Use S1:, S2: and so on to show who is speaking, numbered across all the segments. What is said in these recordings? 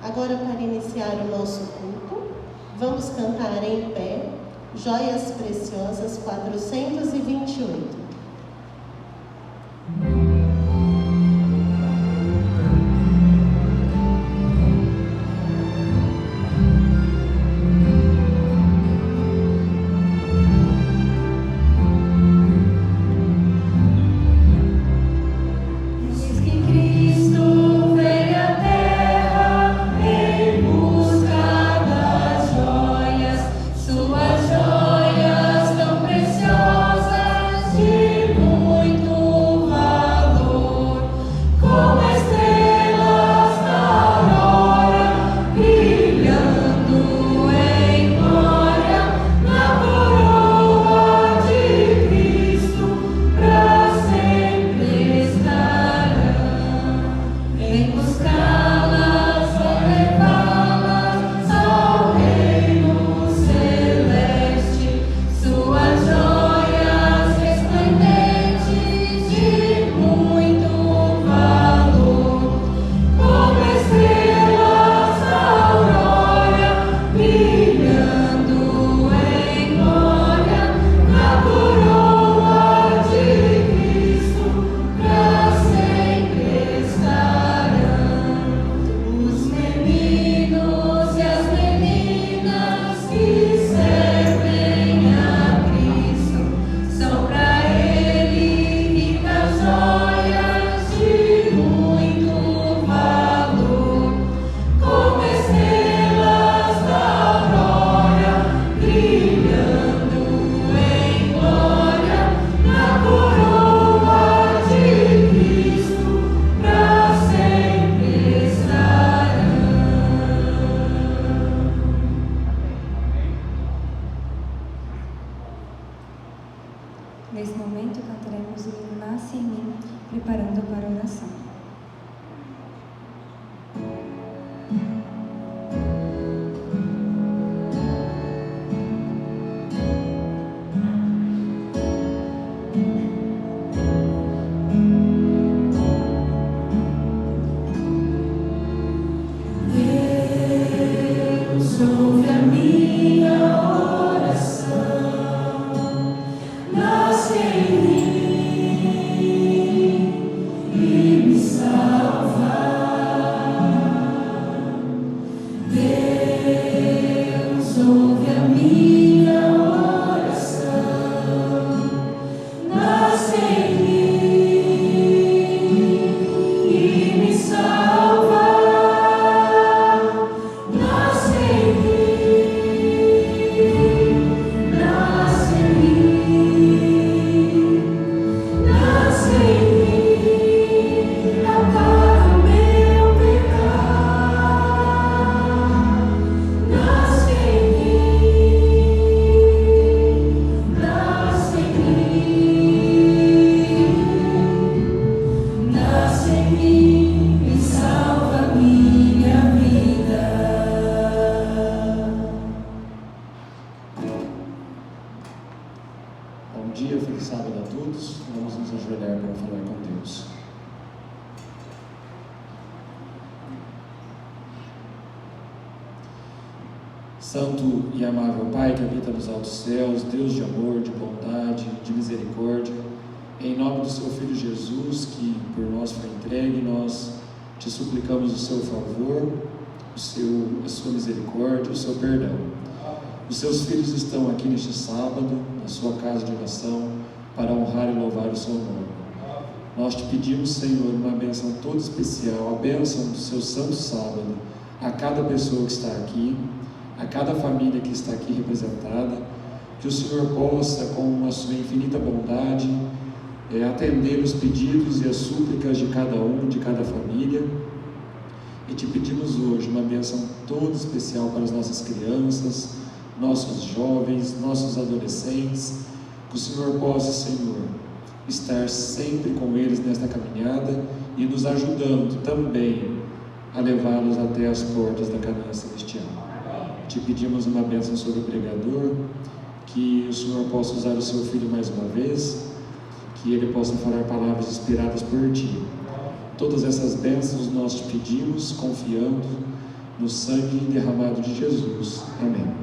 S1: Agora, para iniciar o nosso culto, vamos cantar em pé Joias Preciosas 428.
S2: Nesse momento cantaremos o hino Nasce em Mim, preparando para a oração.
S3: Deus ouve a minha oração, nasce em mim e me salva. Deus ouve a minha oração, nasce em mim e me salva. Nasce em mim, nasce em mim, nasce em mim, apaga o meu pecado. Nasce em mim, nasce em mim, nasce em mim e salva minha vida.
S4: Bom dia, feliz sábado a todos. Vamos nos ajoelhar para falar com Deus. Santo e amável Pai que habita nos altos céus, Deus de amor, de bondade, de misericórdia, em nome do Seu Filho Jesus, que por nós foi entregue, nós te suplicamos o Seu favor, a Sua misericórdia, o Seu perdão. Os Seus filhos estão aqui neste sábado, na Sua casa de oração, para honrar e louvar o Seu nome. Nós te pedimos, Senhor, uma bênção toda especial, a bênção do Seu santo sábado, a cada pessoa que está aqui, a cada família que está aqui representada, que o Senhor possa, com a Sua infinita bondade, atender os pedidos e as súplicas de cada um, de cada família. E te pedimos hoje uma bênção toda especial para as nossas crianças, nossos jovens, nossos adolescentes, que o Senhor possa, Senhor, estar sempre com eles nesta caminhada e nos ajudando também a levá-los até as portas da Canaã Celestial. Te pedimos uma bênção sobre o pregador, que o Senhor possa usar o Seu Filho mais uma vez, que ele possa falar palavras inspiradas por Ti. Todas essas bênçãos nós te pedimos, confiando no sangue derramado de Jesus. Amém.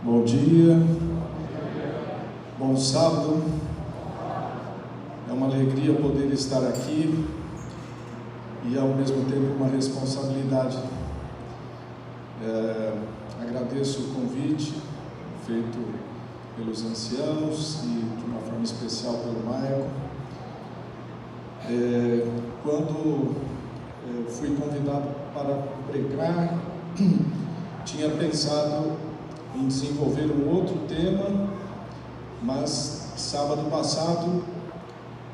S5: Bom dia, bom sábado, é uma alegria poder estar aqui e ao mesmo tempo uma responsabilidade. Agradeço o convite feito pelos anciãos e de uma forma especial pelo Maico. Quando fui convidado para pregar, tinha pensado em desenvolver um outro tema, mas sábado passado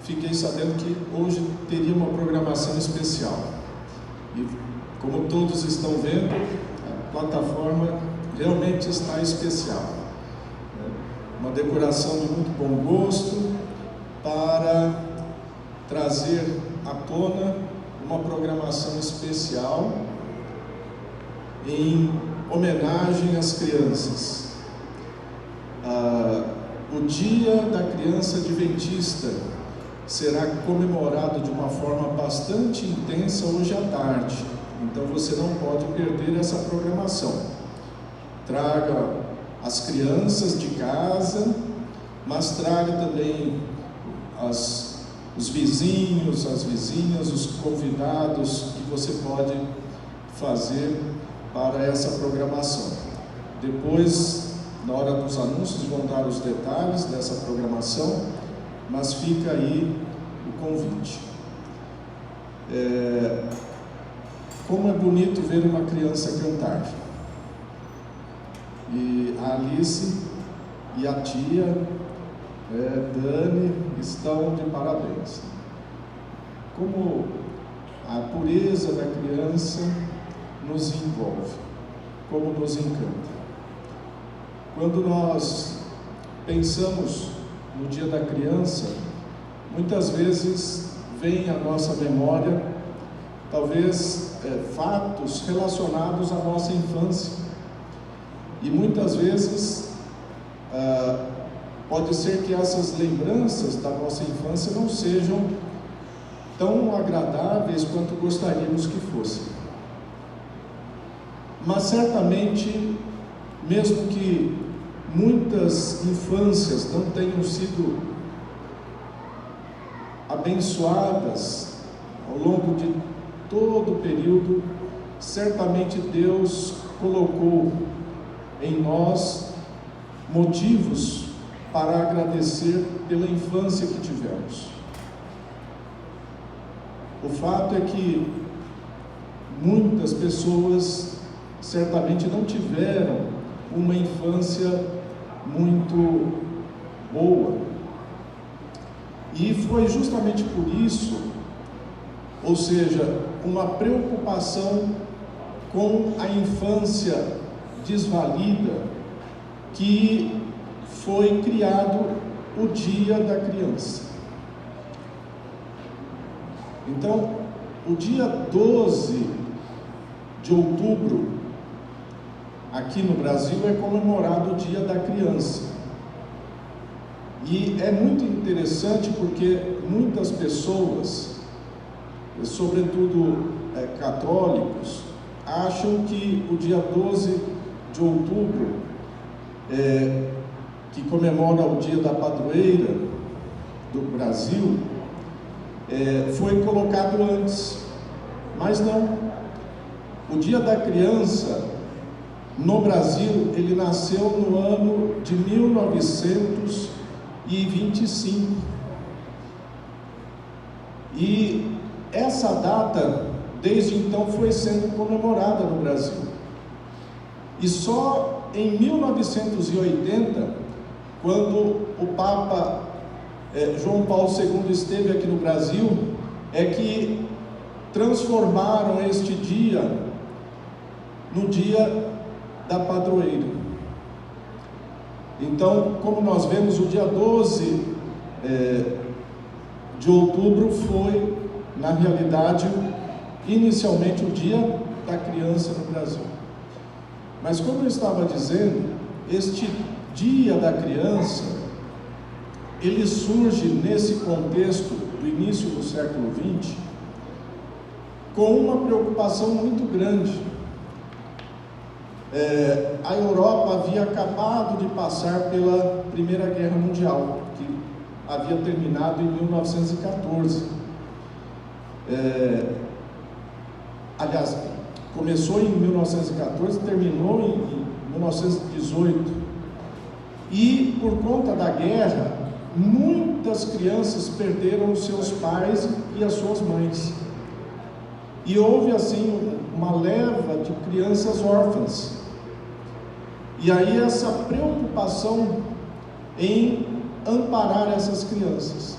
S5: fiquei sabendo que hoje teria uma programação especial. E como todos estão vendo, a plataforma realmente está especial. Uma decoração de muito bom gosto para trazer à tona uma programação especial em homenagem às crianças. O Dia da Criança Adventista será comemorado de uma forma bastante intensa hoje à tarde, então você não pode perder essa programação. Traga as crianças de casa, mas traga também os vizinhos, as vizinhas, os convidados que você pode fazer para essa programação. Depois, na hora dos anúncios, vão dar os detalhes dessa programação, mas fica aí o convite. Como é bonito ver uma criança cantar. E a Alice e a tia Dani estão de parabéns. Como a pureza da criança nos envolve, como nos encanta. Quando nós pensamos no Dia da Criança, muitas vezes vem à nossa memória, talvez, fatos relacionados à nossa infância. E muitas vezes pode ser que essas lembranças da nossa infância não sejam tão agradáveis quanto gostaríamos que fossem. Mas certamente, mesmo que muitas infâncias não tenham sido abençoadas ao longo de todo o período, certamente Deus colocou em nós motivos para agradecer pela infância que tivemos. O fato é que muitas pessoas certamente não tiveram uma infância muito boa. E foi justamente por isso, ou seja, uma preocupação com a infância desvalida, que foi criado o Dia da Criança. Então, o dia 12 de outubro, aqui no Brasil, é comemorado o Dia da Criança. E é muito interessante porque muitas pessoas, sobretudo católicos, acham que o dia 12 de outubro, que comemora o Dia da Padroeira do Brasil, foi colocado antes. Mas não. O Dia da Criança no Brasil, ele nasceu no ano de 1925. E essa data, desde então, foi sendo comemorada no Brasil. E só em 1980, quando o Papa João Paulo II esteve aqui no Brasil, é que transformaram este dia no Dia da Padroeira. Então, como nós vemos, o dia 12 de outubro foi, na realidade, inicialmente o Dia da Criança no Brasil. Mas, como eu estava dizendo, este Dia da Criança, ele surge nesse contexto do início do século XX com uma preocupação muito grande. A Europa havia acabado de passar pela Primeira Guerra Mundial, que havia terminado em 1914. aliás, começou em 1914, terminou em 1918. E por conta da guerra, muitas crianças perderam os seus pais e as suas mães. E houve assim uma leva de crianças órfãs. E aí essa preocupação em amparar essas crianças.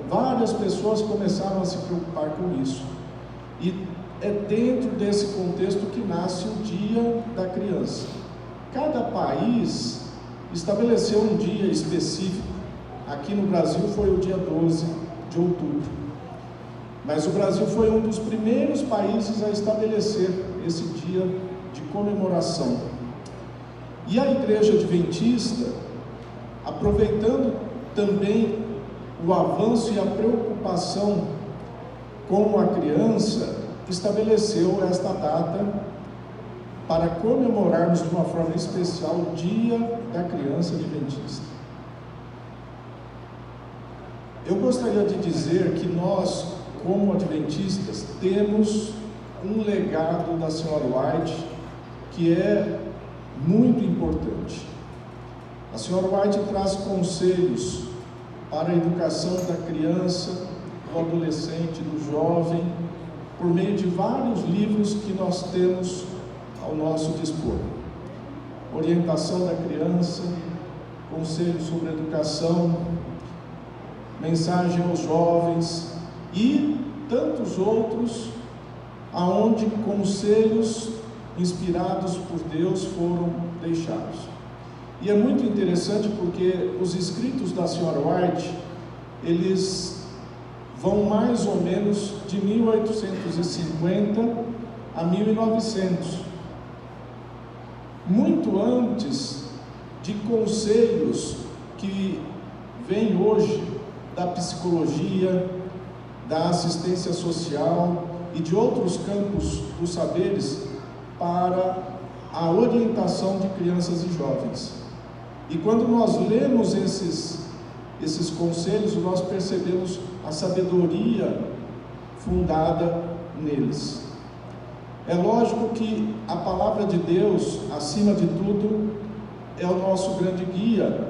S5: Várias pessoas começaram a se preocupar com isso. E é dentro desse contexto que nasce o Dia da Criança. Cada país estabeleceu um dia específico. Aqui no Brasil foi o dia 12 de outubro. Mas o Brasil foi um dos primeiros países a estabelecer esse dia de comemoração. E a Igreja Adventista, aproveitando também o avanço e a preocupação com a criança, estabeleceu esta data para comemorarmos de uma forma especial o Dia da Criança Adventista. Eu gostaria de dizer que nós, como adventistas, temos um legado da Senhora White que é muito importante. A Senhora White traz conselhos para a educação da criança, do adolescente, do jovem, por meio de vários livros que nós temos ao nosso dispor. Orientação da criança, conselhos sobre educação, mensagem aos jovens e tantos outros, aonde conselhos inspirados por Deus foram deixados. E é muito interessante porque os escritos da Senhora White, eles vão mais ou menos de 1850 a 1900, muito antes de conselhos que vêm hoje da psicologia, da assistência social e de outros campos dos saberes para a orientação de crianças e jovens. E quando nós lemos esses conselhos, nós percebemos a sabedoria fundada neles. É lógico que a palavra de Deus, acima de tudo, é o nosso grande guia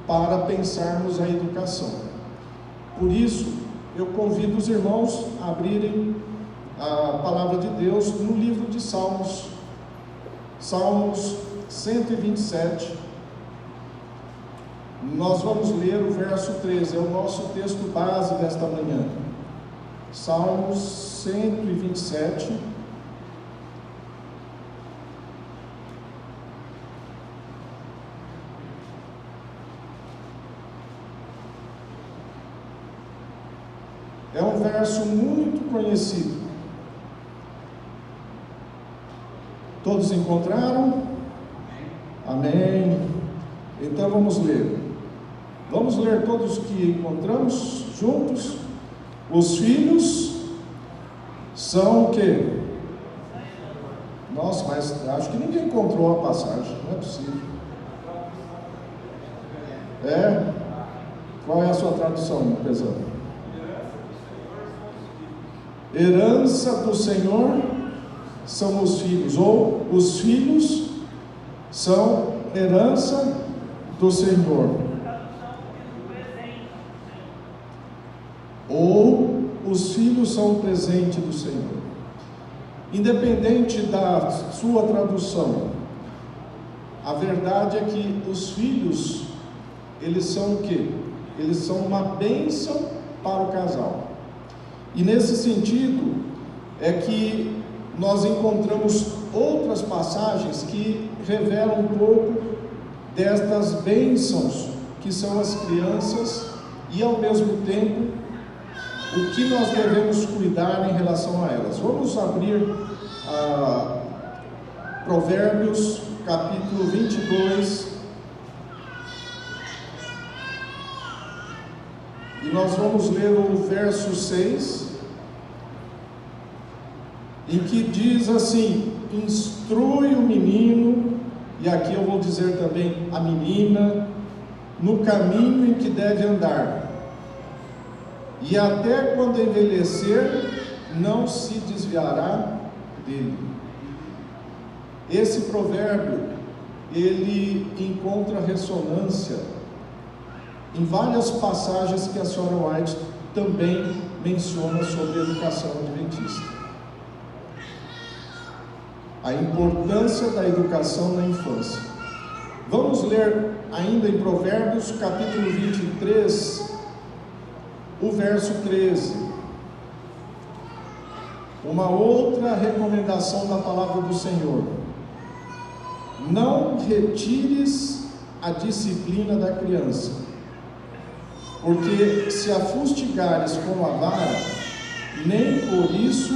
S5: para pensarmos a educação. Por isso, eu convido os irmãos a abrirem a palavra de Deus no livro de Salmos, Salmos 127. Nós vamos ler o verso 13, é o nosso texto base desta manhã. Salmos 127. É um verso muito conhecido. Todos encontraram? Amém. Então vamos ler. Vamos ler todos que encontramos juntos. Os filhos são o quê? Nossa, mas acho que ninguém encontrou a passagem, não é possível. É? Qual é a sua tradução, Pesão? Herança do Senhor são os filhos, ou os filhos são herança do Senhor, ou os filhos são presente do Senhor. Independente da sua tradução, a verdade é que os filhos, eles são o quê? Eles são uma bênção para o casal. E nesse sentido é que nós encontramos outras passagens que revelam um pouco destas bênçãos que são as crianças e ao mesmo tempo o que nós devemos cuidar em relação a elas. Vamos abrir Provérbios capítulo 22 e nós vamos ler o verso 6, em que diz assim: instrui o menino, e aqui eu vou dizer também a menina, no caminho em que deve andar, e até quando envelhecer não se desviará dele. Esse provérbio, ele encontra ressonância em várias passagens que a senhora White também menciona sobre a educação adventista. A importância da educação na infância. Vamos ler ainda em Provérbios, capítulo 23, o verso 13. Uma outra recomendação da palavra do Senhor: não retires a disciplina da criança, porque se a fustigares com a vara, nem por isso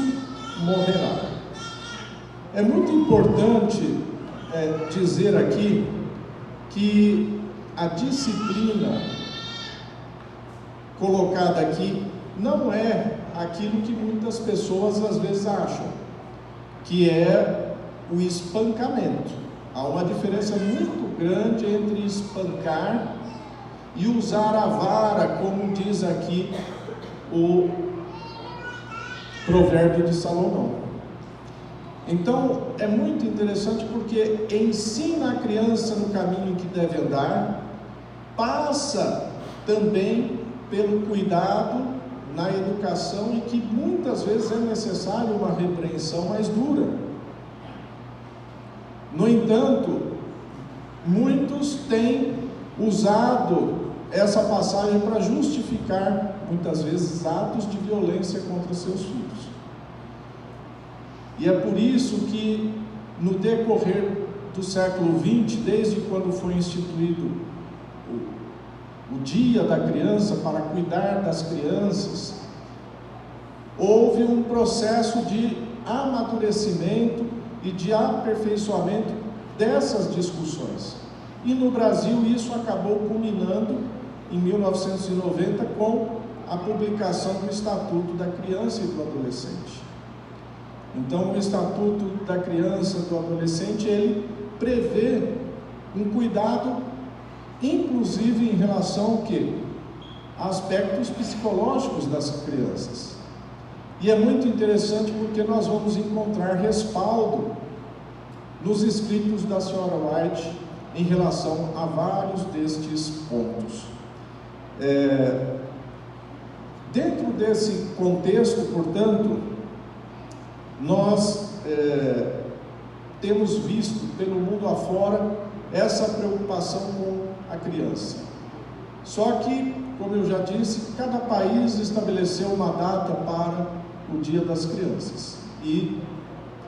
S5: morrerá. É muito importante dizer aqui que a disciplina colocada aqui não é aquilo que muitas pessoas às vezes acham, que é o espancamento. Há uma diferença muito grande entre espancar e usar a vara, como diz aqui o provérbio de Salomão. Então, é muito interessante porque ensina a criança no caminho que deve andar, passa também pelo cuidado na educação e que muitas vezes é necessário uma repreensão mais dura. No entanto, muitos têm usado essa passagem para justificar, muitas vezes, atos de violência contra seus filhos. E é por isso que, no decorrer do século XX, desde quando foi instituído o Dia da Criança, para cuidar das crianças, houve um processo de amadurecimento e de aperfeiçoamento dessas discussões. E no Brasil isso acabou culminando em 1990 com a publicação do Estatuto da Criança e do Adolescente. Então, o Estatuto da Criança e do Adolescente, ele prevê um cuidado, inclusive em relação ao quê? A aspectos psicológicos das crianças. E é muito interessante porque nós vamos encontrar respaldo nos escritos da senhora White em relação a vários destes pontos. Dentro desse contexto, portanto, nós temos visto pelo mundo afora essa preocupação com a criança. Só que, como eu já disse, cada país estabeleceu uma data para o Dia das Crianças. E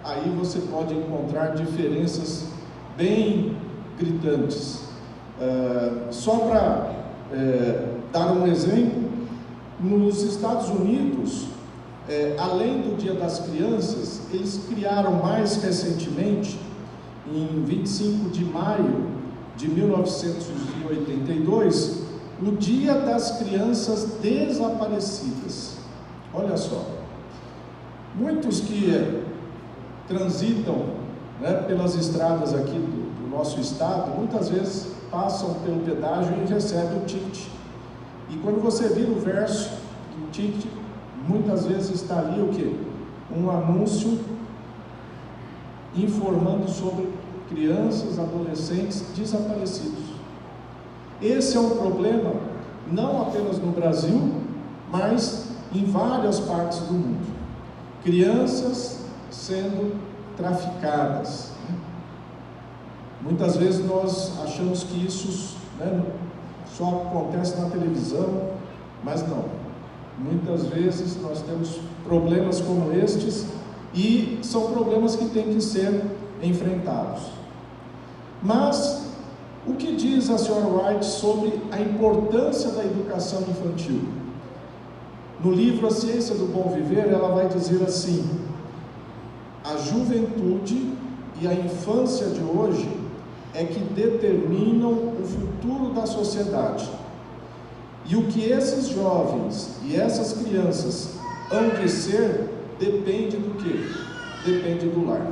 S5: aí você pode encontrar diferenças bem gritantes. Só para dar um exemplo, nos Estados Unidos, além do Dia das Crianças, eles criaram mais recentemente, em 25 de maio de 1982, o Dia das Crianças Desaparecidas. Olha só, muitos que transitam, pelas estradas aqui do nosso estado, muitas vezes passam pelo pedágio e recebem o ticket. E quando você vira o verso do ticket, muitas vezes está ali o quê? Um anúncio informando sobre crianças, adolescentes desaparecidos. Esse é um problema não apenas no Brasil, mas em várias partes do mundo. Crianças sendo traficadas. Muitas vezes nós achamos que isso só acontece na televisão, mas não. Muitas vezes nós temos problemas como estes e são problemas que têm que ser enfrentados. Mas o que diz a senhora White sobre a importância da educação infantil? No livro A Ciência do Bom Viver, ela vai dizer assim: a juventude e a infância de hoje é que determinam o futuro da sociedade. E o que esses jovens e essas crianças hão de ser depende do quê? Depende do lar.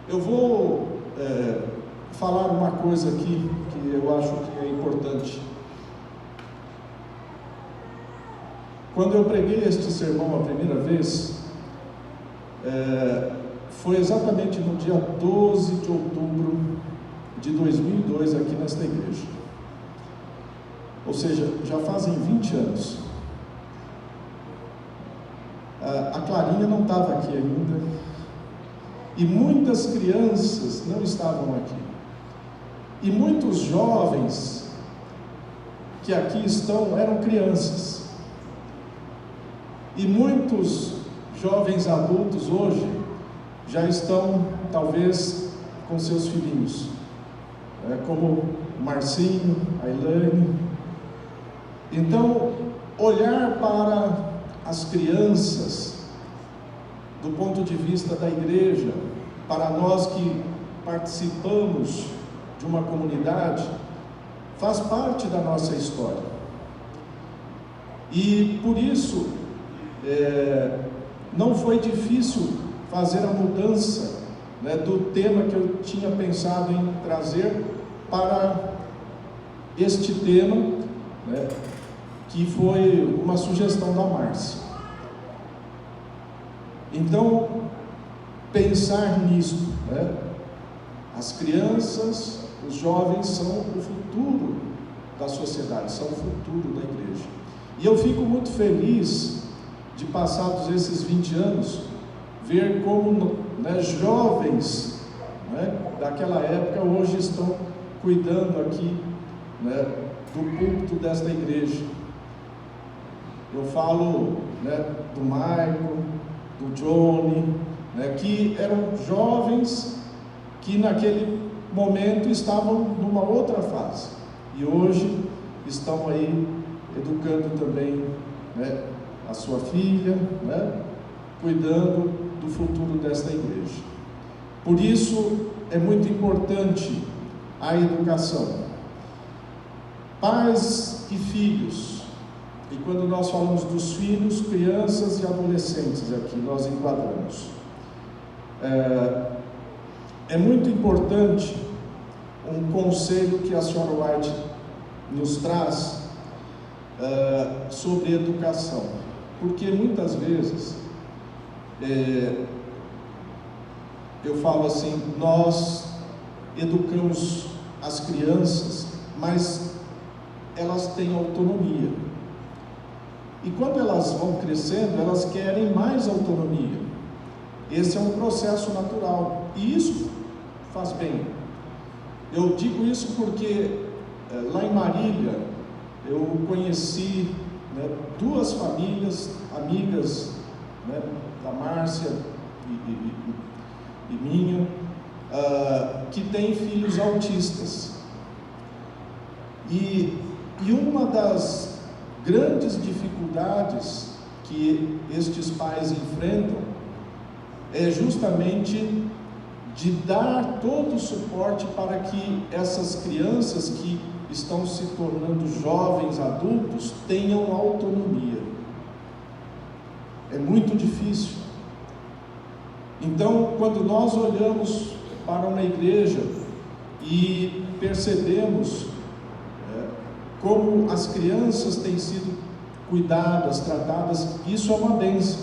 S5: Eu vou falar uma coisa aqui que eu acho que é importante. Quando eu preguei este sermão a primeira vez, foi exatamente no dia 12 de outubro de 2002 aqui nesta igreja. Ou seja, já fazem 20 anos. A Clarinha não estava aqui ainda, e muitas crianças não estavam aqui, e muitos jovens que aqui estão eram crianças, e muitos jovens adultos hoje já estão talvez com seus filhinhos, como o Marcinho, a Elaine. Então, olhar para as crianças do ponto de vista da igreja, para nós que participamos de uma comunidade, faz parte da nossa história. E por isso não foi difícil fazer a mudança, do tema que eu tinha pensado em trazer para este tema, que foi uma sugestão da Márcia. Então, pensar nisso, as crianças, os jovens são o futuro da sociedade, são o futuro da igreja. E eu fico muito feliz de, passados esses 20 anos, ver como jovens daquela época hoje estão cuidando aqui do púlpito desta igreja. Eu falo do Michael, do Johnny, que eram jovens que naquele momento estavam numa outra fase e hoje estão aí educando também a sua filha, cuidando do futuro desta igreja. Por isso é muito importante a educação. Pais e filhos, e quando nós falamos dos filhos, crianças e adolescentes aqui, nós enquadramos. É muito importante um conselho que a senhora White nos traz sobre educação, porque muitas vezes eu falo assim, nós educamos as crianças, mas elas têm autonomia. E quando elas vão crescendo, elas querem mais autonomia. Esse é um processo natural. E isso faz bem. Eu digo isso porque lá em Marília, eu conheci duas famílias, amigas da Márcia e minha, que têm filhos autistas. E uma das grandes dificuldades que estes pais enfrentam é justamente de dar todo o suporte para que essas crianças que estão se tornando jovens adultos tenham autonomia. É muito difícil. Então, quando nós olhamos para uma igreja e percebemos como as crianças têm sido cuidadas, tratadas, isso é uma bênção.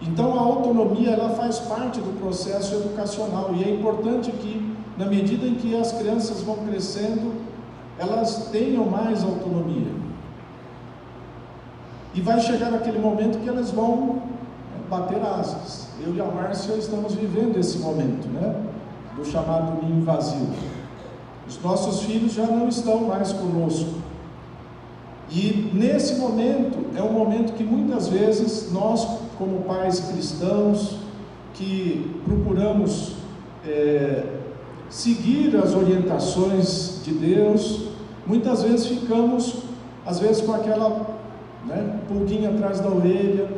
S5: Então a autonomia, ela faz parte do processo educacional, e é importante que, na medida em que as crianças vão crescendo, elas tenham mais autonomia. E vai chegar aquele momento que elas vão bater asas. Eu e a Márcia estamos vivendo esse momento, do chamado ninho vazio. Os nossos filhos já não estão mais conosco. E nesse momento, é um momento que muitas vezes nós, como pais cristãos, que procuramos seguir as orientações de Deus, muitas vezes ficamos, às vezes com aquela pulguinha atrás da orelha: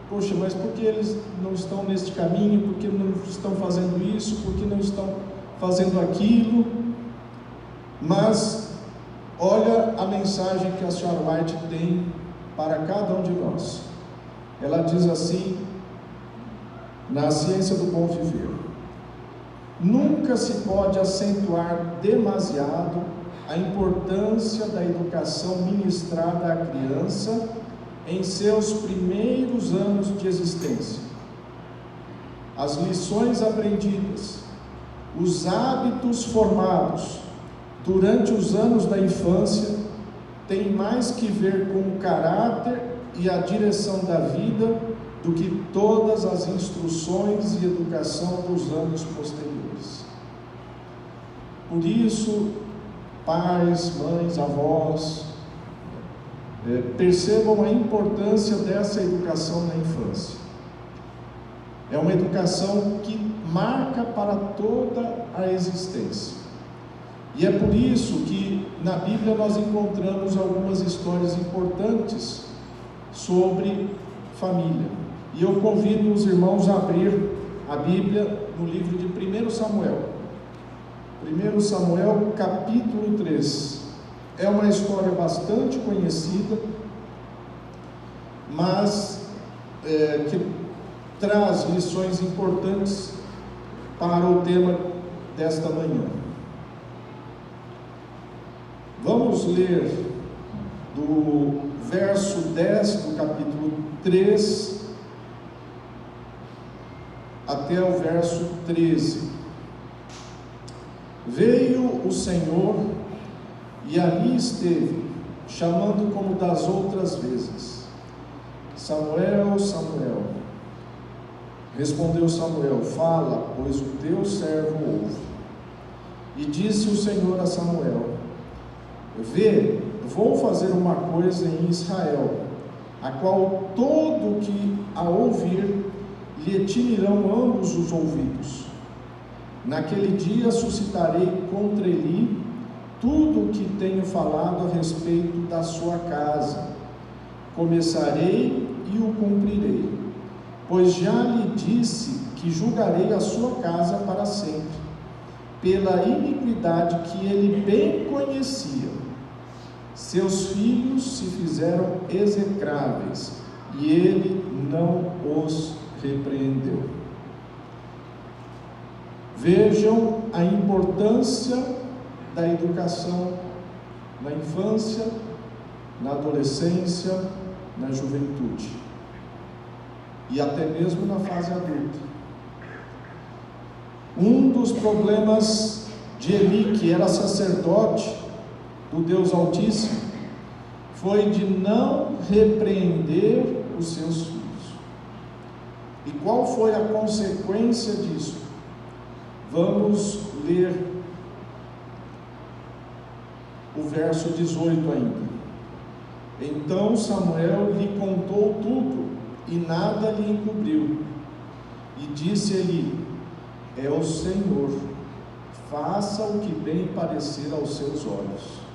S5: poxa, mas por que eles não estão neste caminho? Por que não estão fazendo isso? Por que não estão fazendo aquilo? Mas olha a mensagem que a senhora White tem para cada um de nós. Ela diz assim, na Ciência do Bom Viver: nunca se pode acentuar demasiado a importância da educação ministrada à criança em seus primeiros anos de existência. As lições aprendidas, os hábitos formados durante os anos da infância têm mais que ver com o caráter e a direção da vida do que todas as instruções e educação dos anos posteriores. Por isso, pais, mães, avós, percebam a importância dessa educação na infância. É uma educação que marca para toda a existência. E é por isso que na Bíblia nós encontramos algumas histórias importantes sobre família. E eu convido os irmãos a abrir a Bíblia no livro de 1 Samuel. 1 Samuel, capítulo 3. É uma história bastante conhecida, mas que traz lições importantes para o tema desta manhã. Vamos ler do verso 10 do capítulo 3 até o verso 13. Veio o Senhor e ali esteve, chamando como das outras vezes: Samuel, Samuel. Respondeu Samuel: fala, pois o teu servo ouve. E disse o Senhor a Samuel: vê, vou fazer uma coisa em Israel, a qual todo que a ouvir lhe tinirão ambos os ouvidos. Naquele dia suscitarei contra ele tudo o que tenho falado a respeito da sua casa. Começarei e o cumprirei, pois já lhe disse que julgarei a sua casa para sempre, pela iniquidade que ele bem conhecia. Seus filhos se fizeram execráveis, e ele não os repreendeu. Vejam a importância da educação na infância, na adolescência, na juventude e até mesmo na fase adulta. Um dos problemas de Eli, que era sacerdote do Deus Altíssimo, foi de não repreender os seus filhos. E qual foi a consequência disso? Vamos ler o verso 18 ainda. Então Samuel lhe contou tudo e nada lhe encobriu. E disse Eli: é o Senhor, faça o que bem parecer aos seus olhos.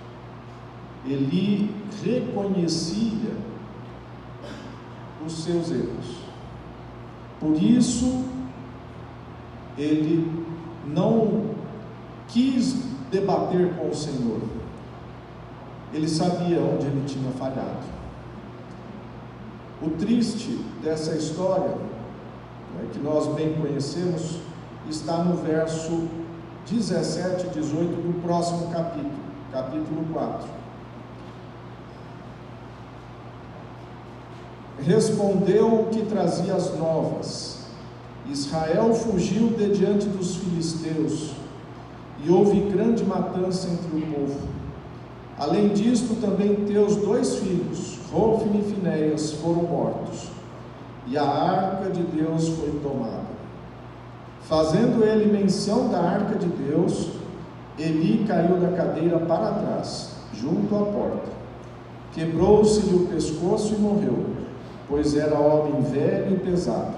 S5: Eli reconhecia os seus erros. Por isso, ele não quis debater com o Senhor. Ele sabia onde ele tinha falhado. O triste dessa história, que nós bem conhecemos, está no verso 17 e 18 do próximo capítulo, capítulo 4. Respondeu o que trazia as novas: Israel fugiu de diante dos filisteus, e houve grande matança entre o povo. Além disto, também teus 2 filhos, Hofni e Finéias, foram mortos, e a arca de Deus foi tomada. Fazendo ele menção da arca de Deus, Eli caiu da cadeira para trás, junto à porta. Quebrou-se-lhe o pescoço e morreu, pois era homem velho e pesado.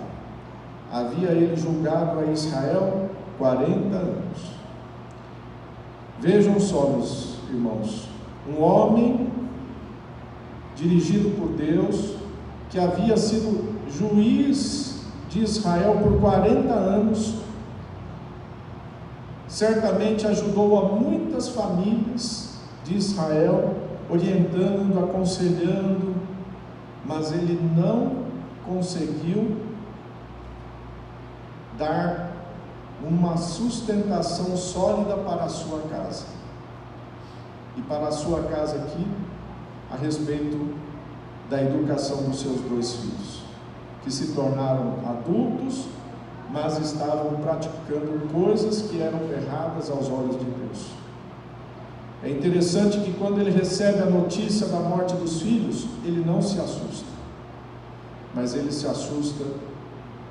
S5: Havia ele julgado a Israel 40 anos. Vejam só, meus irmãos, um homem dirigido por Deus, que havia sido juiz de Israel por 40 anos, certamente ajudou a muitas famílias de Israel, orientando, aconselhando, mas ele não conseguiu dar uma sustentação sólida para a sua casa. E para a sua casa aqui, a respeito da educação dos seus 2 filhos, que se tornaram adultos, mas estavam praticando coisas que eram erradas aos olhos de Deus. É interessante que quando ele recebe a notícia da morte dos filhos, ele não se assusta, mas ele se assusta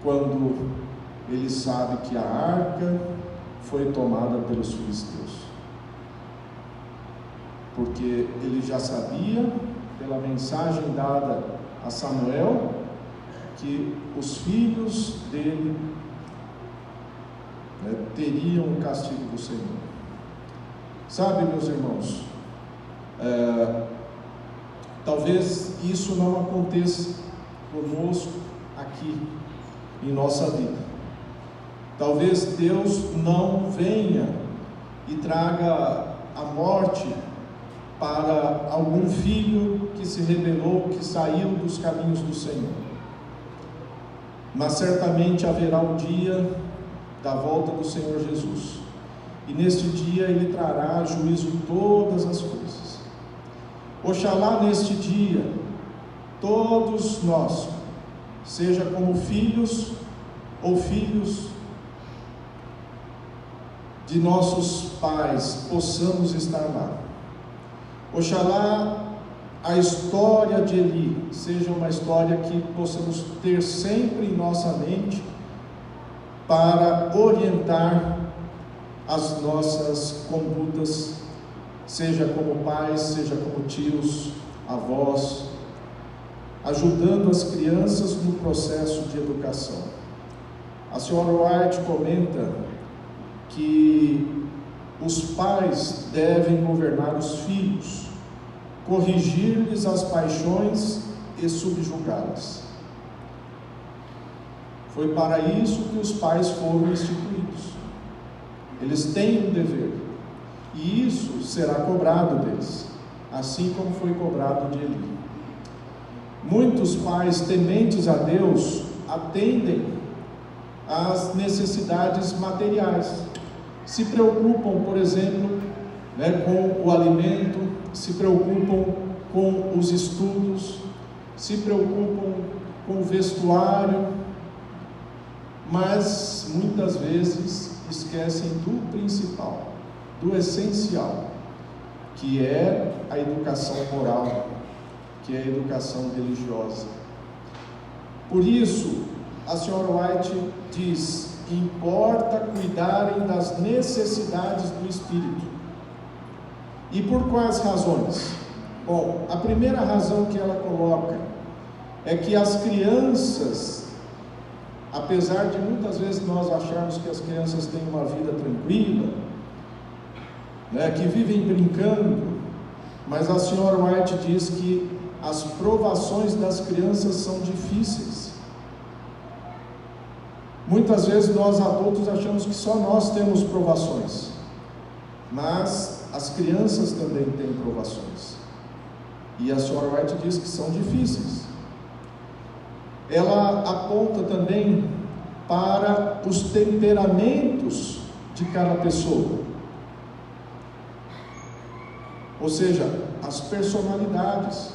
S5: quando ele sabe que a arca foi tomada pelos filisteus, porque ele já sabia, pela mensagem dada a Samuel, que os filhos dele teriam o castigo do Senhor. Sabe, meus irmãos, talvez isso não aconteça conosco aqui em nossa vida. Talvez Deus não venha e traga a morte para algum filho que se rebelou, que saiu dos caminhos do Senhor. Mas certamente haverá o dia da volta do Senhor Jesus, e neste dia Ele trará a juízo todas as coisas. Oxalá neste dia todos nós, seja como filhos ou filhos de nossos pais, possamos estar lá. Oxalá a história de Eli seja uma história que possamos ter sempre em nossa mente para orientar as nossas condutas, seja como pais, seja como tios, avós, ajudando as crianças no processo de educação. A senhora White comenta que os pais devem governar os filhos, corrigir-lhes as paixões e subjugá-las. Foi para isso que os pais foram instituídos. Eles têm um dever, e isso será cobrado deles, assim como foi cobrado de Eli. Muitos pais tementes a Deus atendem às necessidades materiais, se preocupam, por exemplo, com o alimento, se preocupam com os estudos, se preocupam com o vestuário, mas muitas vezes esquecem do principal, do essencial, que é a educação moral, que é a educação religiosa. Por isso, a senhora White diz: importa cuidarem das necessidades do espírito. E por quais razões? Bom, a primeira razão que ela coloca é que as crianças, apesar de muitas vezes nós acharmos que as crianças têm uma vida tranquila, que vivem brincando, mas a senhora White diz que as provações das crianças são difíceis. Muitas vezes nós adultos achamos que só nós temos provações, mas as crianças também têm provações, e a senhora White diz que são difíceis. Ela aponta também para os temperamentos de cada pessoa, ou seja, as personalidades.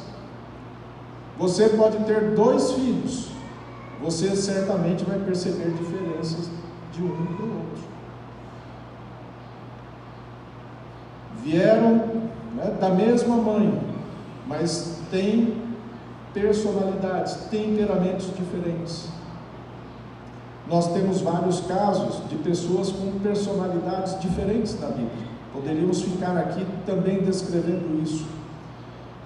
S5: Você pode ter 2 filhos, você certamente vai perceber diferenças de um para o outro. Vieram da mesma mãe, mas têm personalidades, temperamentos diferentes. Nós temos vários casos de pessoas com personalidades diferentes na Bíblia. Poderíamos ficar aqui também descrevendo isso.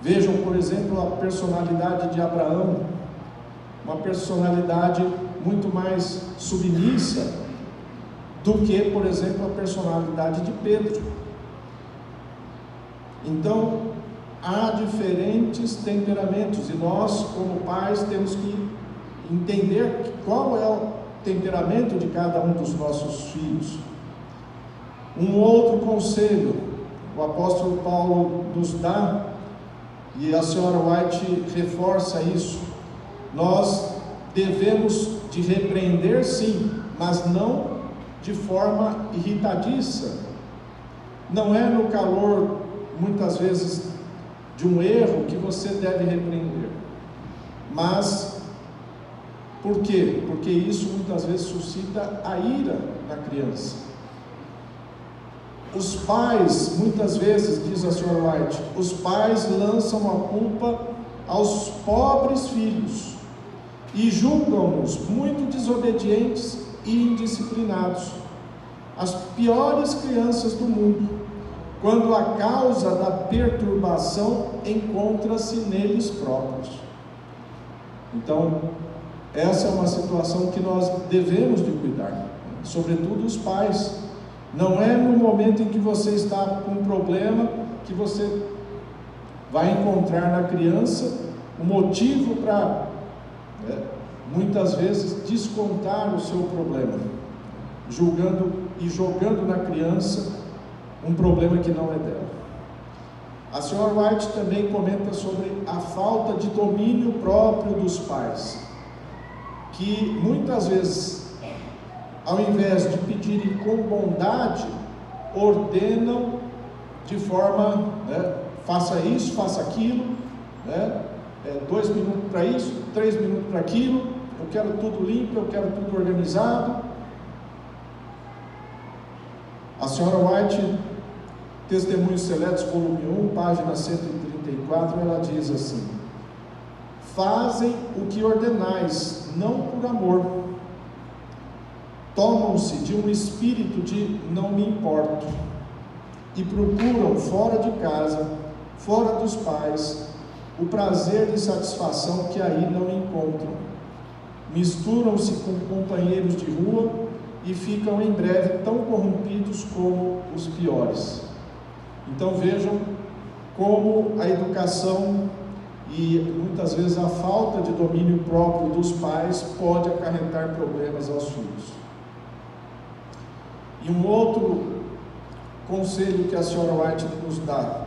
S5: Vejam, por exemplo, a personalidade de Abraão, uma personalidade muito mais submissa do que, por exemplo, a personalidade de Pedro. Então, há diferentes temperamentos, e nós, como pais, temos que entender qual é o temperamento de cada um dos nossos filhos. Um outro conselho, o apóstolo Paulo nos dá, e a senhora White reforça isso: nós devemos de repreender sim, mas não de forma irritadiça. Não é no calor, muitas vezes, de um erro que você deve repreender. Mas, por quê? Porque isso muitas vezes suscita a ira na criança. Os pais, muitas vezes, diz a senhora White, os pais lançam a culpa aos pobres filhos e julgam-nos muito desobedientes e indisciplinados, as piores crianças do mundo, quando a causa da perturbação encontra-se neles próprios. Então, essa é uma situação que nós devemos de cuidar, sobretudo os pais. Não é no momento em que você está com um problema que você vai encontrar na criança um motivo para, muitas vezes, descontar o seu problema, julgando e jogando na criança um problema que não é dela. A senhora White também comenta sobre a falta de domínio próprio dos pais, que muitas vezes, ao invés de pedirem com bondade, ordenam de forma, faça isso, faça aquilo, 2 minutos para isso, 3 minutos para aquilo, eu quero tudo limpo, eu quero tudo organizado. A senhora White, Testemunhos Seletos, volume 1, página 134, ela diz assim: fazem o que ordenais, não por amor. Tomam-se de um espírito de não me importo e procuram fora de casa, fora dos pais, o prazer de satisfação que aí não encontram. Misturam-se com companheiros de rua e ficam em breve tão corrompidos como os piores. Então vejam como a educação e muitas vezes a falta de domínio próprio dos pais pode acarretar problemas aos filhos. E um outro conselho que a senhora White nos dá: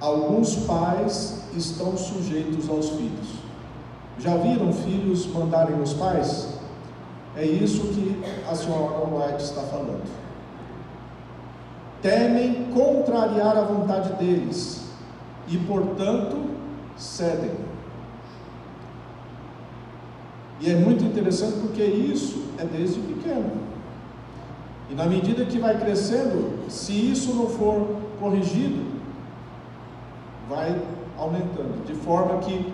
S5: alguns pais estão sujeitos aos filhos. Já viram filhos mandarem os pais? É isso que a senhora White está falando. Temem contrariar a vontade deles e, portanto, cedem. E é muito interessante porque isso é desde pequeno. E na medida que vai crescendo, se isso não for corrigido, vai aumentando, de forma que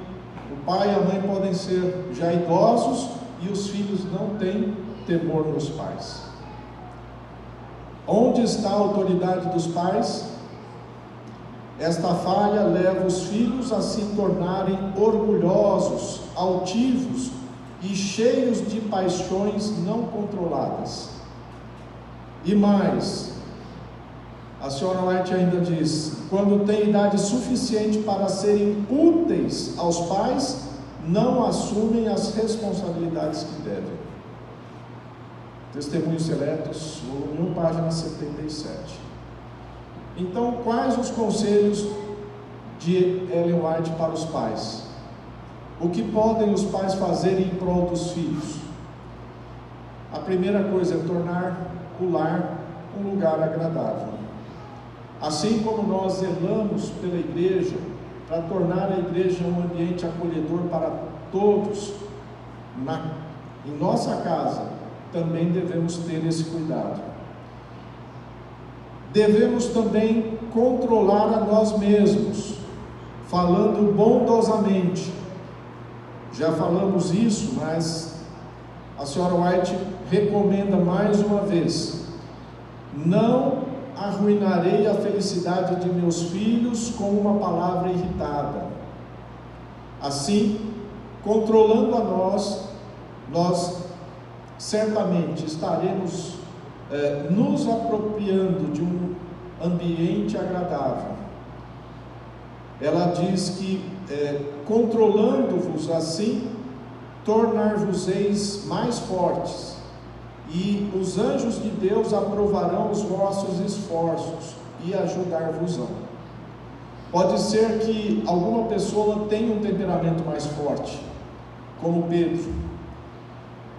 S5: o pai e a mãe podem ser já idosos e os filhos não têm temor nos pais. Onde está a autoridade dos pais? Esta falha leva os filhos a se tornarem orgulhosos, altivos e cheios de paixões não controladas. E mais, a senhora White ainda diz: quando tem idade suficiente para serem úteis aos pais, não assumem as responsabilidades que devem. Testemunhos Seletos, volume 1, página 77. Então, quais os conselhos de Ellen White para os pais? O que podem os pais fazer em prol dos filhos? A primeira coisa é tornar o lar um lugar agradável. Assim como nós zelamos pela igreja, para tornar a igreja um ambiente acolhedor para todos, em nossa casa, também devemos ter esse cuidado. Devemos também controlar a nós mesmos, falando bondosamente. Já falamos isso, mas a senhora White recomenda mais uma vez: não arruinarei a felicidade de meus filhos com uma palavra irritada. Assim, controlando a nós certamente estaremos nos apropriando de um ambiente agradável. Ela diz que controlando-vos assim, tornar-vos-eis mais fortes, e os anjos de Deus aprovarão os vossos esforços e ajudar-vos-ão. Pode ser que alguma pessoa tenha um temperamento mais forte, como Pedro,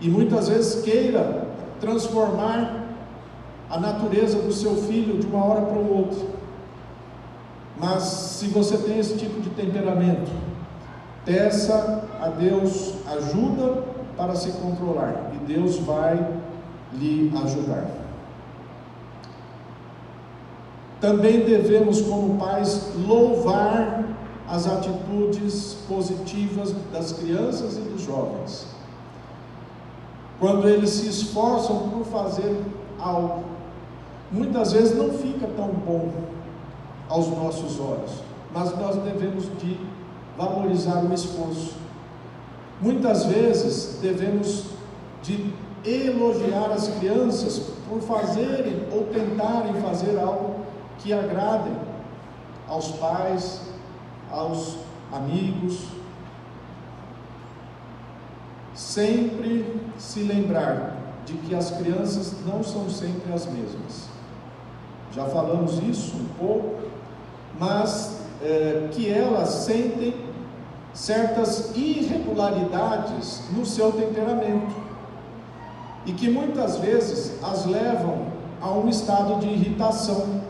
S5: e muitas vezes queira transformar a natureza do seu filho de uma hora para o outro. Mas se você tem esse tipo de temperamento, peça a Deus ajuda para se controlar, e Deus vai lhe ajudar. Também devemos, como pais, louvar as atitudes positivas das crianças e dos jovens. Quando eles se esforçam por fazer algo, muitas vezes não fica tão bom aos nossos olhos, mas nós devemos de valorizar o esforço. Muitas vezes devemos de elogiar as crianças por fazerem ou tentarem fazer algo que agradem aos pais, aos amigos. Sempre se lembrar de que as crianças não são sempre as mesmas. Já falamos isso um pouco, mas que elas sentem certas irregularidades no seu temperamento e que muitas vezes as levam a um estado de irritação,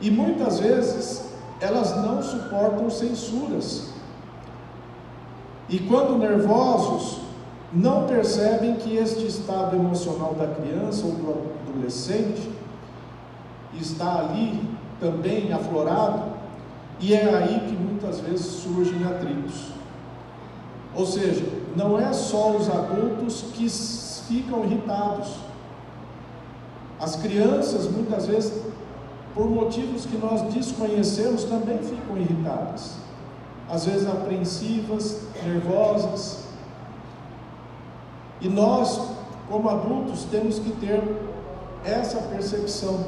S5: e muitas vezes elas não suportam censuras, e quando nervosos não percebem que este estado emocional da criança ou do adolescente está ali também aflorado, e é aí que muitas vezes surgem atritos. Ou seja, não é só os adultos que ficam irritados, as crianças muitas vezes, por motivos que nós desconhecemos, também ficam irritadas, às vezes apreensivas, nervosas, e nós, como adultos, temos que ter essa percepção,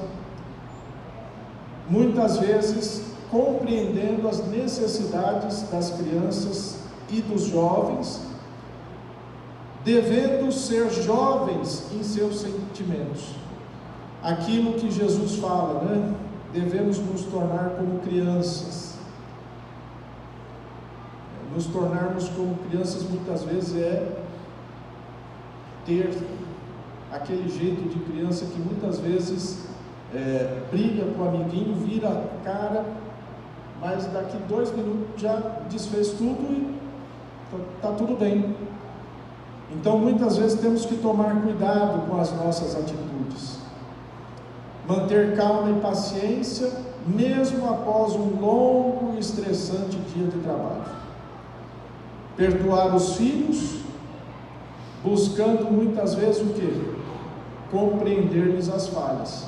S5: muitas vezes compreendendo as necessidades das crianças e dos jovens, devendo ser jovens em seus sentimentos. Aquilo que Jesus fala, né? Devemos nos tornar como crianças. Nos tornarmos como crianças muitas vezes é ter aquele jeito de criança que muitas vezes briga com o amiguinho, vira a cara, mas daqui 2 minutos já desfez tudo e está tudo bem. Então muitas vezes temos que tomar cuidado com as nossas atitudes, manter calma e paciência mesmo após um longo e estressante dia de trabalho, perdoar os filhos, buscando muitas vezes o quê? Compreender-lhes as falhas.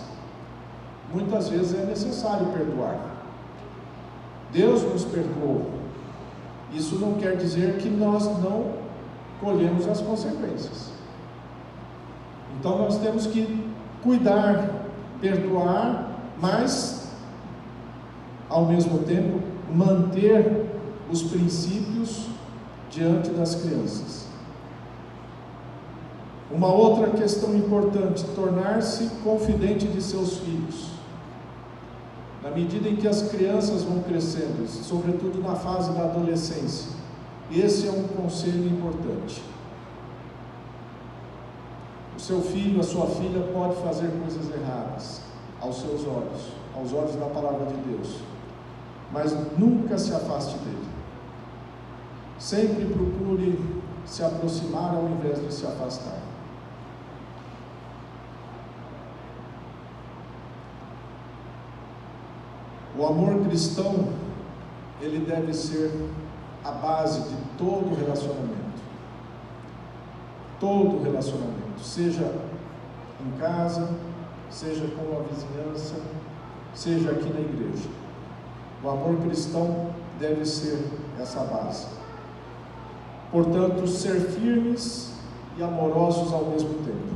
S5: Muitas vezes é necessário perdoar. Deus nos perdoou. Isso não quer dizer que nós não colhemos as consequências. Então nós temos que cuidar, perdoar, mas ao mesmo tempo manter os princípios diante das crianças. Uma outra questão importante: tornar-se confidente de seus filhos. Na medida em que as crianças vão crescendo, sobretudo na fase da adolescência, esse é um conselho importante. O seu filho, a sua filha pode fazer coisas erradas aos seus olhos, aos olhos da palavra de Deus, mas nunca se afaste dele. Sempre procure se aproximar ao invés de se afastar. O amor cristão, ele deve ser a base de todo relacionamento. Todo relacionamento, seja em casa, seja com a vizinhança, seja aqui na igreja. O amor cristão deve ser essa base. Portanto, ser firmes e amorosos ao mesmo tempo.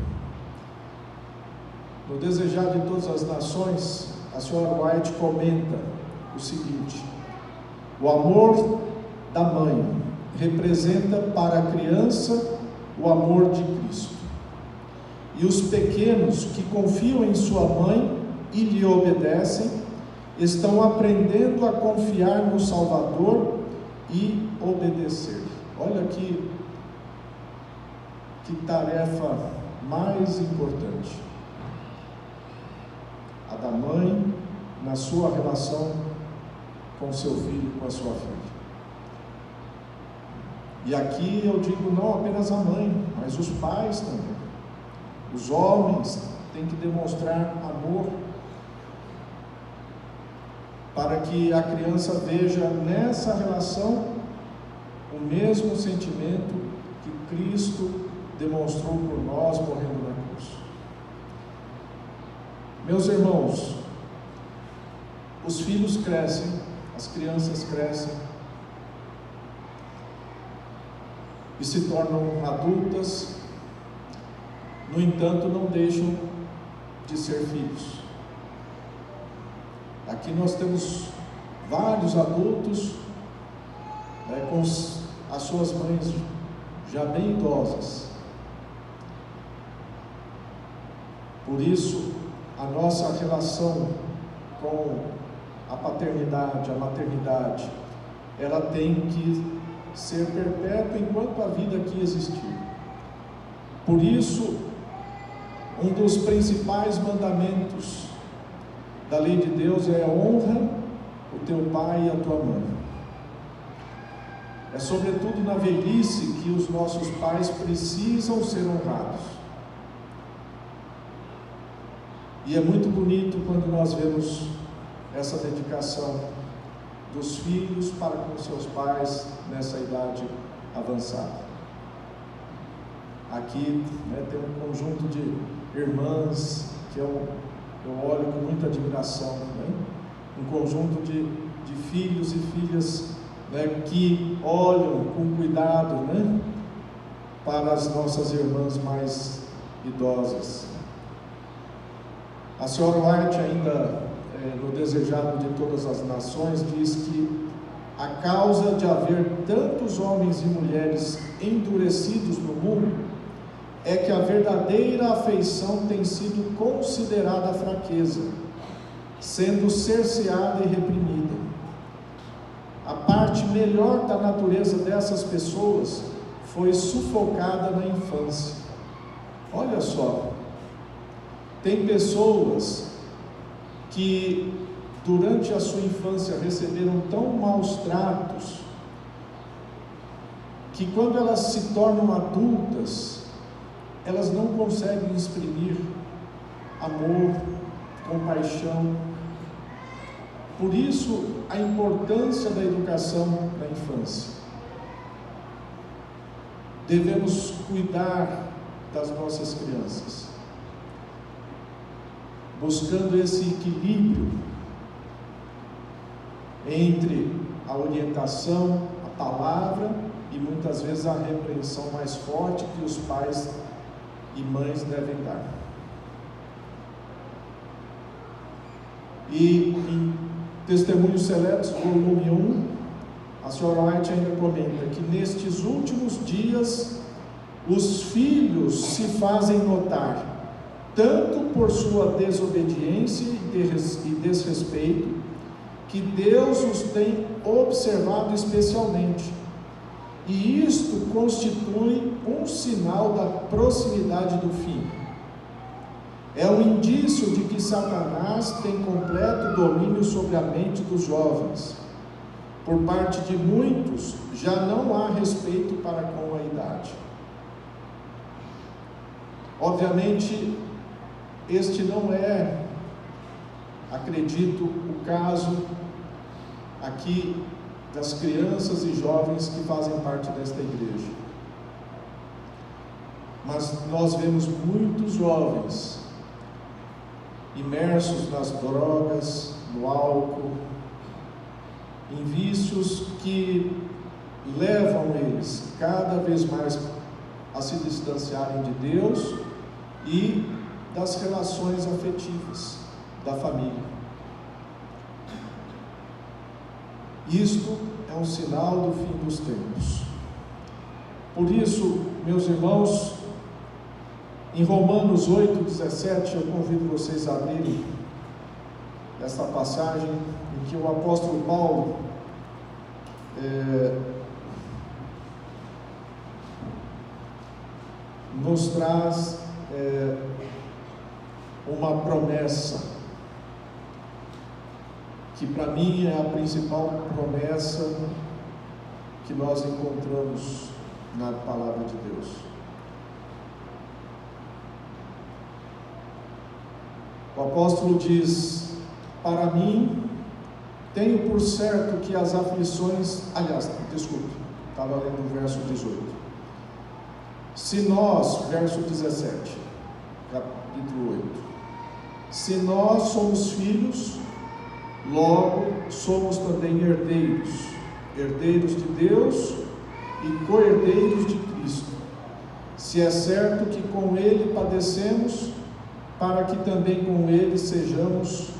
S5: No Desejar de Todas as Nações, a senhora White comenta o seguinte: o amor da mãe representa para a criança o amor de Cristo, e os pequenos que confiam em sua mãe e lhe obedecem estão aprendendo a confiar no Salvador e obedecer. Olha que tarefa mais importante, a da mãe na sua relação com seu filho, com a sua filha. E aqui eu digo não apenas a mãe, mas os pais também. Os homens têm que demonstrar amor para que a criança veja nessa relação o mesmo sentimento que Cristo demonstrou por nós morrendo na cruz. Meus irmãos, os filhos crescem, as crianças crescem e se tornam adultas, no entanto, não deixam de ser filhos. Aqui nós temos vários adultos, com as suas mães já bem idosas. Por isso, a nossa relação com a paternidade, a maternidade, ela tem que ser perpétua enquanto a vida aqui existir. Por isso, um dos principais mandamentos da lei de Deus é: honra o teu pai e a tua mãe. É sobretudo na velhice que os nossos pais precisam ser honrados. E é muito bonito quando nós vemos essa dedicação dos filhos para com seus pais nessa idade avançada. Aqui tem um conjunto de irmãs que eu olho com muita admiração, um conjunto de filhos e filhas que olham com cuidado para as nossas irmãs mais idosas. A senhora White, ainda no Desejado de Todas as Nações, diz que a causa de haver tantos homens e mulheres endurecidos no mundo é que a verdadeira afeição tem sido considerada fraqueza, sendo cerceada e reprimida. A parte melhor da natureza dessas pessoas foi sufocada na infância. Olha só, tem pessoas que durante a sua infância receberam tão maus tratos, que quando elas se tornam adultas, elas não conseguem exprimir amor, compaixão. Por isso, a importância da educação na infância. Devemos cuidar das nossas crianças, buscando esse equilíbrio entre a orientação, a palavra e muitas vezes a repreensão mais forte que os pais e mães devem dar. E em Testemunhos Seletos, volume 1, a senhora White ainda comenta que nestes últimos dias os filhos se fazem notar, tanto por sua desobediência e desrespeito, que Deus os tem observado especialmente, e isto constitui um sinal da proximidade do fim. É um indício de que Satanás tem completo domínio sobre a mente dos jovens. Por parte de muitos, já não há respeito para com a idade. Obviamente, este não é, acredito, o caso aqui das crianças e jovens que fazem parte desta igreja. Mas nós vemos muitos jovens imersos nas drogas, no álcool, em vícios que levam eles cada vez mais a se distanciarem de Deus e das relações afetivas da família. Isto é um sinal do fim dos tempos. Por isso, meus irmãos, em Romanos 8,17, eu convido vocês a abrirem esta passagem em que o apóstolo Paulo nos traz uma promessa, que para mim é a principal promessa que nós encontramos na palavra de Deus. O apóstolo diz: para mim, tenho por certo que as aflições... Aliás, desculpe, estava lendo o verso 18. Se nós, verso 17, capítulo 8. Se nós somos filhos, logo somos também herdeiros, herdeiros de Deus e co-herdeiros de Cristo. Se é certo que com Ele padecemos, para que também com Ele sejamos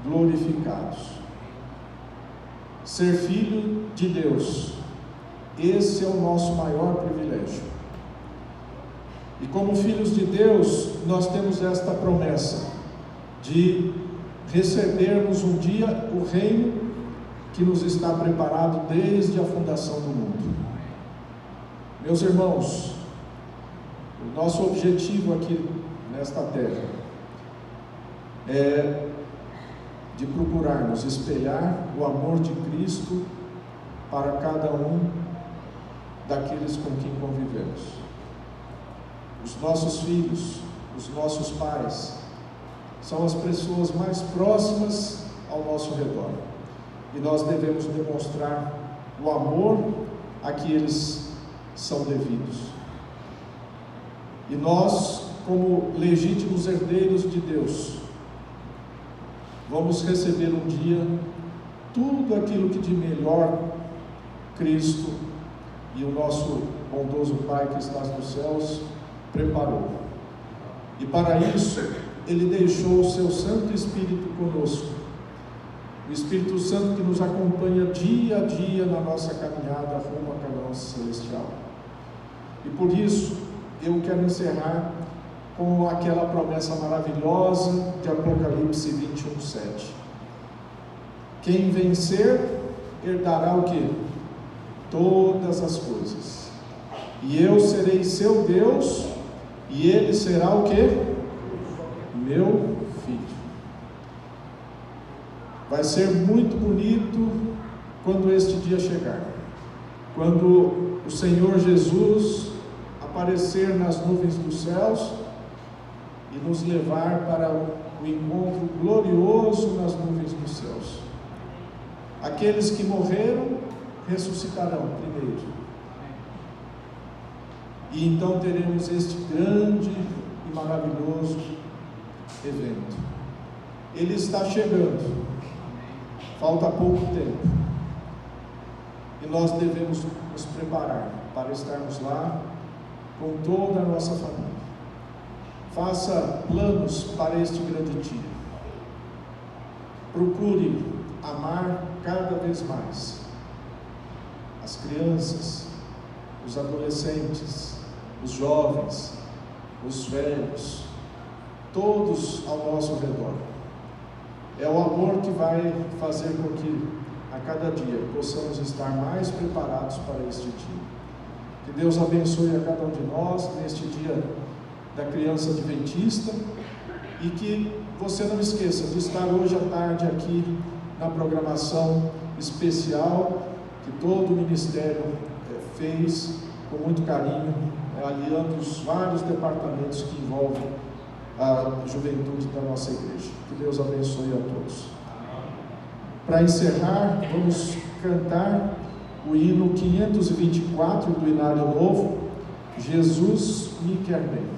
S5: glorificados. Ser filho de Deus, esse é o nosso maior privilégio. E como filhos de Deus, nós temos esta promessa de recebermos um dia o reino que nos está preparado desde a fundação do mundo. Meus irmãos, o nosso objetivo aqui nesta terra é de procurarmos espelhar o amor de Cristo para cada um daqueles com quem convivemos. Os nossos filhos, os nossos pais, são as pessoas mais próximas ao nosso redor. E nós devemos demonstrar o amor a que eles são devidos. E nós, como legítimos herdeiros de Deus, vamos receber um dia tudo aquilo que de melhor Cristo e o nosso bondoso Pai que está nos céus preparou. E para isso, Ele deixou o seu Santo Espírito conosco. O Espírito Santo que nos acompanha dia a dia na nossa caminhada rumo à Canaã celestial. E por isso, eu quero encerrar com aquela promessa maravilhosa de Apocalipse 21:7. Quem vencer, herdará o quê? Todas as coisas. E eu serei seu Deus, e ele será o quê? Meu filho. Vai ser muito bonito quando este dia chegar. Quando o Senhor Jesus aparecer nas nuvens dos céus e nos levar para o encontro glorioso nas nuvens dos céus. Aqueles que morreram ressuscitarão primeiro. E então teremos este grande e maravilhoso evento. Ele está chegando. Falta pouco tempo. E nós devemos nos preparar para estarmos lá com toda a nossa família. Faça planos para este grande dia. Procure amar cada vez mais as crianças, os adolescentes, os jovens, os velhos, todos ao nosso redor. É o amor que vai fazer com que a cada dia possamos estar mais preparados para este dia. Que Deus abençoe a cada um de nós neste dia da criança adventista e que você não esqueça de estar hoje à tarde aqui na programação especial que todo o Ministério fez com muito carinho, aliando os vários departamentos que envolvem a juventude da nossa igreja. Que Deus abençoe a todos. Para encerrar, vamos cantar o hino 524 do Inário Novo, Jesus me quer bem.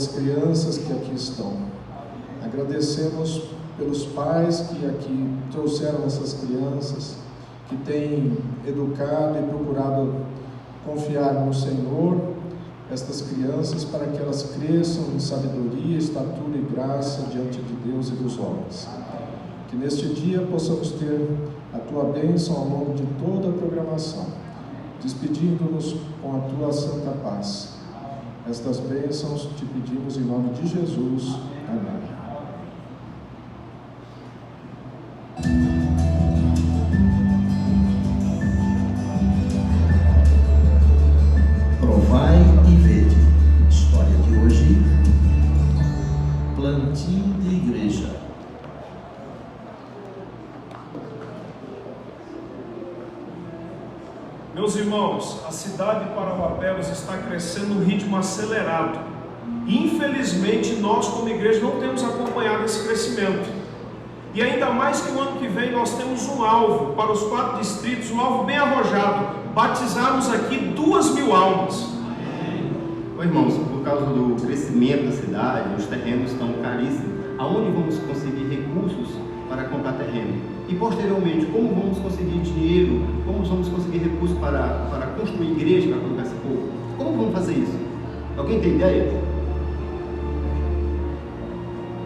S5: pelas crianças que aqui estão. Agradecemos pelos pais que aqui trouxeram essas crianças, que têm educado e procurado confiar no Senhor estas crianças para que elas cresçam em sabedoria, estatura e graça diante de Deus e dos homens. Que neste dia possamos ter a Tua bênção ao longo de toda a programação, despedindo-nos com a Tua santa paz. Estas bênçãos te pedimos em nome de Jesus. Amém.
S6: Provai e vede. História de hoje: plantio de igreja.
S7: Meus irmãos, a cidade de Parauapebas está crescendo num ritmo acelerado. Infelizmente, nós como igreja não temos acompanhado esse crescimento. E ainda mais que o ano que vem nós temos um alvo para os 4 distritos, um alvo bem arrojado: batizarmos aqui 2.000 almas.
S8: Ô irmãos, por causa do crescimento da cidade, os terrenos estão caríssimos. Aonde vamos conseguir recursos para comprar terreno? E posteriormente, como vamos conseguir dinheiro? Como vamos conseguir recursos para construir igreja para colocar esse povo? Como vamos fazer isso? Alguém tem ideia?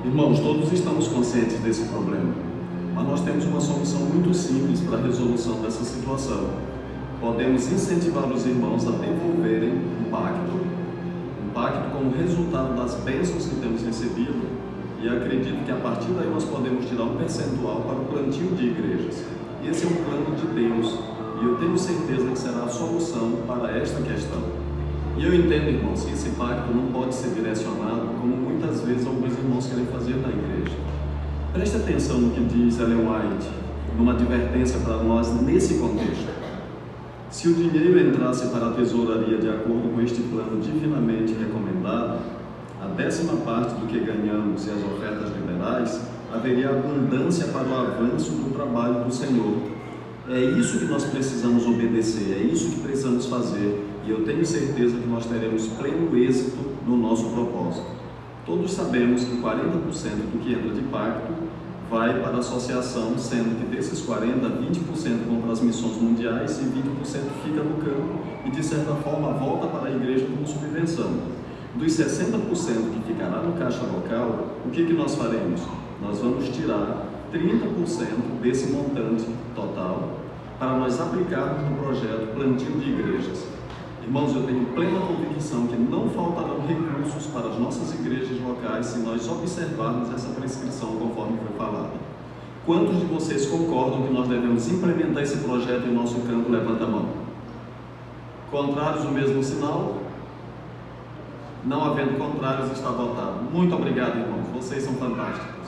S9: Irmãos, todos estamos conscientes desse problema, mas nós temos uma solução muito simples para a resolução dessa situação. Podemos incentivar os irmãos a devolverem um pacto como resultado das bênçãos que temos recebido, e acredito que a partir daí nós podemos tirar um percentual para o plantio de igrejas. Esse é um plano de Deus, e eu tenho certeza que será a solução para esta questão. E eu entendo, irmãos, que esse pacto não pode ser direcionado como muitas vezes alguns irmãos querem fazer na igreja. Preste atenção no que diz Ellen White, numa advertência para nós nesse contexto. Se o dinheiro entrasse para a tesouraria de acordo com este plano divinamente recomendado, a 10ª parte do que ganhamos e as ofertas liberais, haveria abundância para o avanço do trabalho do Senhor. É isso que nós precisamos obedecer, é isso que precisamos fazer, e eu tenho certeza que nós teremos pleno êxito no nosso propósito. Todos sabemos que 40% do que entra de pacto vai para a associação, sendo que desses 40%, 20% vão para as missões mundiais e 20% fica no campo e de certa forma volta para a igreja como subvenção. Dos 60% que ficará no caixa local, o que nós faremos? Nós vamos tirar 30% desse montante total para nós aplicarmos no projeto Plantio de Igrejas. Irmãos, eu tenho plena convicção que não faltarão recursos para as nossas igrejas locais se nós observarmos essa prescrição conforme foi falada. Quantos de vocês concordam que nós devemos implementar esse projeto em nosso campo? Levanta a mão. Contrários, o mesmo sinal? Não havendo contrários, está votado. Muito obrigado, irmãos. Vocês são fantásticos.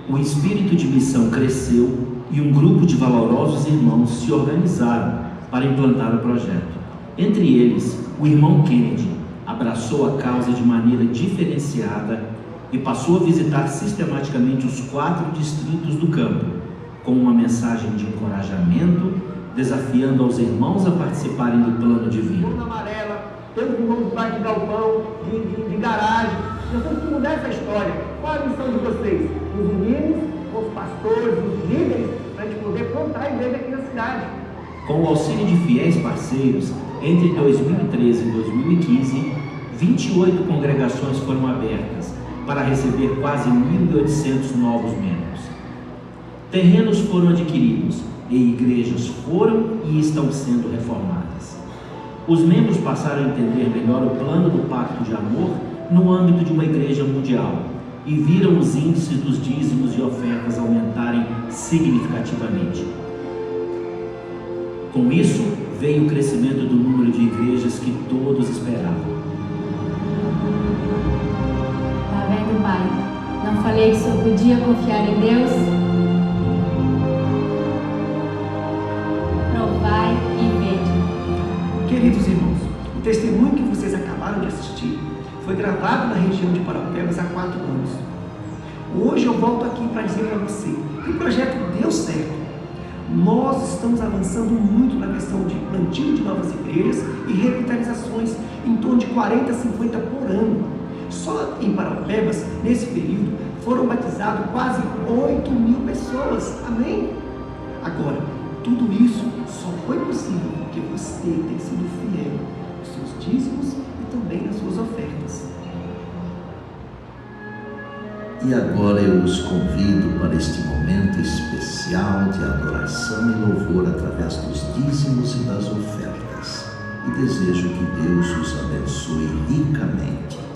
S6: O espírito de missão cresceu e um grupo de valorosos irmãos se organizaram para implantar o projeto. Entre eles, o irmão Kennedy abraçou a causa de maneira diferenciada e passou a visitar sistematicamente os 4 distritos do campo, com uma mensagem de encorajamento, desafiando aos irmãos a participarem do plano divino.
S10: Amarela, todos os irmãos do pai de galpão, de garagem, nós temos que mudar essa história. Qual a missão de vocês? Nos unirmos com os pastores, os líderes, para a gente poder plantar a igreja aqui na cidade.
S6: Com o auxílio de fiéis parceiros, entre 2013 e 2015, 28 congregações foram abertas para receber quase 1.800 novos membros. Terrenos foram adquiridos e igrejas foram e estão sendo reformadas. Os membros passaram a entender melhor o plano do Pacto de Amor no âmbito de uma igreja mundial e viram os índices dos dízimos e ofertas aumentarem significativamente. Com isso, veio o crescimento do número de igrejas que todos esperavam.
S11: Tá vendo, Pai? Não falei que só podia confiar em Deus? Provai e vede.
S10: Queridos irmãos, o testemunho que vocês acabaram de assistir foi gravado na região de Parauapebas há 4 anos. Hoje eu volto aqui para dizer para você que o projeto deu certo. Nós estamos avançando muito na questão de plantio de novas igrejas e revitalizações, em torno de 40, 50 por ano. Só em Parauapebas, nesse período, foram batizados quase 8.000 pessoas. Amém? Agora, tudo isso só foi possível porque você tem sido fiel nos seus dízimos e também nas suas ofertas.
S12: E agora eu os convido para este momento especial de adoração e louvor através dos dízimos e das ofertas. E desejo que Deus os abençoe ricamente.